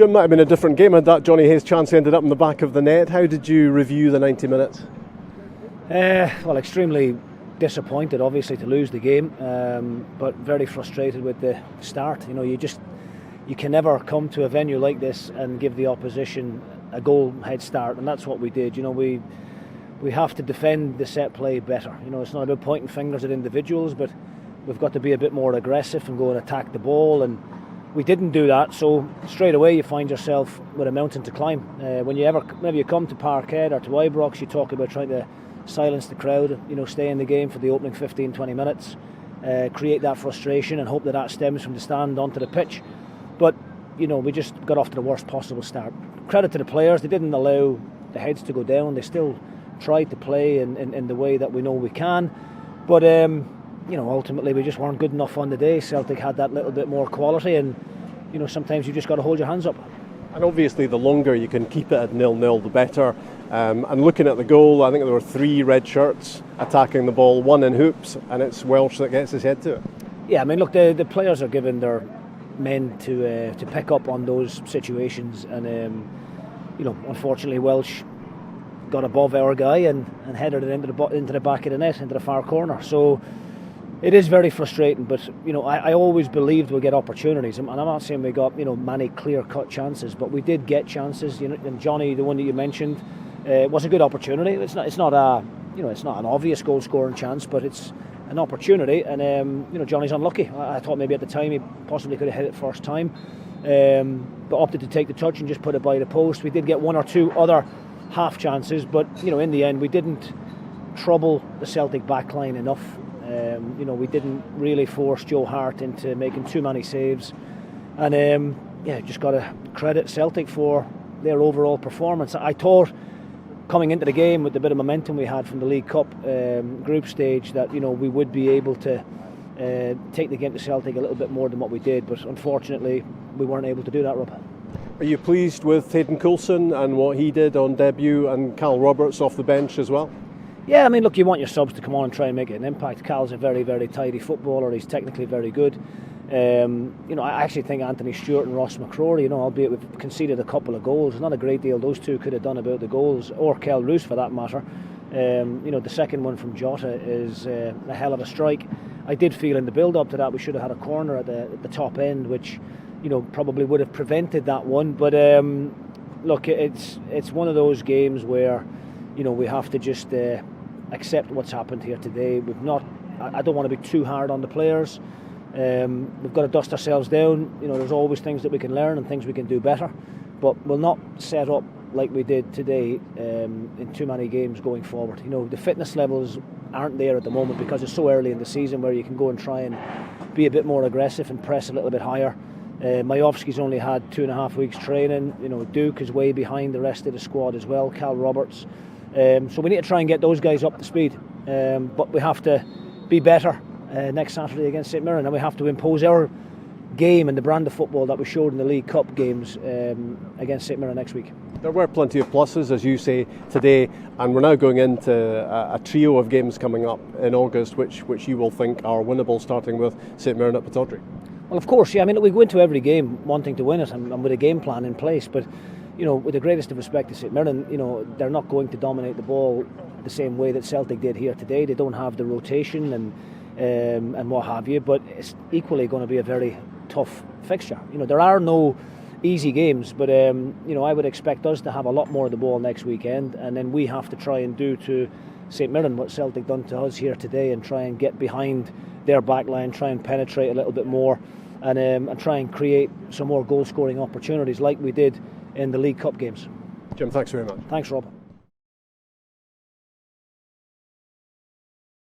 Jim, might have been a different game had that Johnny Hayes chance ended up in the back of the net. How did you review the 90 minutes? Well, extremely disappointed, obviously, to lose the game, but very frustrated with the start. You can never come to a venue like this and give the opposition a goal head start, and that's what we did. We have to defend the set play better. It's not about pointing fingers at individuals, but we've got to be a bit more aggressive and go and attack the ball, and we didn't do that. So straight away you find yourself with a mountain to climb. When you come to Parkhead or to Ibrox, you talk about trying to silence the crowd, stay in the game for the opening 15-20 minutes, create that frustration and hope that stems from the stand onto the pitch. But we just got off to the worst possible start. Credit to the players, they didn't allow the heads to go down. They still tried to play in the way that we know we can, but ultimately we just weren't good enough on the day. Celtic had that little bit more quality, and sometimes you just got to hold your hands up. And obviously the longer you can keep it at 0-0 the better. And looking at the goal, I think there were 3 red shirts attacking the ball, 1 in hoops, and it's Welsh that gets his head to it. Yeah, I mean, look, the players are given their men to pick up on those situations, and unfortunately Welsh got above our guy and headed it into the back of the net, into the far corner. So it is very frustrating, but I always believed we'd get opportunities, and I'm not saying we got many clear-cut chances, but we did get chances. And Johnny, the one that you mentioned, was a good opportunity. It's not an obvious goal-scoring chance, but it's an opportunity, and Johnny's unlucky. I thought maybe at the time he possibly could have hit it first time, but opted to take the touch and just put it by the post. We did get 1 or 2 other half chances, but in the end we didn't trouble the Celtic backline enough. We didn't really force Joe Hart into making too many saves, and just got to credit Celtic for their overall performance. I thought coming into the game with the bit of momentum we had from the League Cup group stage that we would be able to take the game to Celtic a little bit more than what we did, but unfortunately we weren't able to do that, Rob. Are you pleased with Hayden Coulson and what he did on debut, and Cal Roberts off the bench as well? Yeah, I mean, look, you want your subs to come on and try and make an impact. Cal's a very, very tidy footballer. He's technically very good. I actually think Anthony Stewart and Ross McCrory, albeit we've conceded a couple of goals, not a great deal those two could have done about the goals, or Kel Roos for that matter. The second one from Jota is a hell of a strike. I did feel in the build-up to that we should have had a corner at the top end, which probably would have prevented that one. But look, it's one of those games where we have to just accept what's happened here today. I don't want to be too hard on the players. We've got to dust ourselves down. There's always things that we can learn and things we can do better, but we'll not set up like we did today in too many games going forward. The fitness levels aren't there at the moment because it's so early in the season where you can go and try and be a bit more aggressive and press a little bit higher. Majovski's only had 2.5 weeks training. Duke is way behind the rest of the squad as well, Cal Roberts. So we need to try and get those guys up to speed, but we have to be better next Saturday against St Mirren, and we have to impose our game and the brand of football that we showed in the League Cup games against St Mirren next week. There were plenty of pluses, as you say, today, and we're now going into a trio of games coming up in August which you will think are winnable, starting with St Mirren at Pittodrie. Well, of course, yeah. I mean, we go into every game wanting to win it and with a game plan in place, but with the greatest of respect to St Mirren, they're not going to dominate the ball the same way that Celtic did here today. They don't have the rotation and what have you, but it's equally going to be a very tough fixture. There are no easy games, but I would expect us to have a lot more of the ball next weekend, and then we have to try and do to St Mirren what Celtic done to us here today, and try and get behind their backline, try and penetrate a little bit more, and try and create some more goal scoring opportunities like we did in the League Cup games. Jim, thanks very much. Thanks, Rob.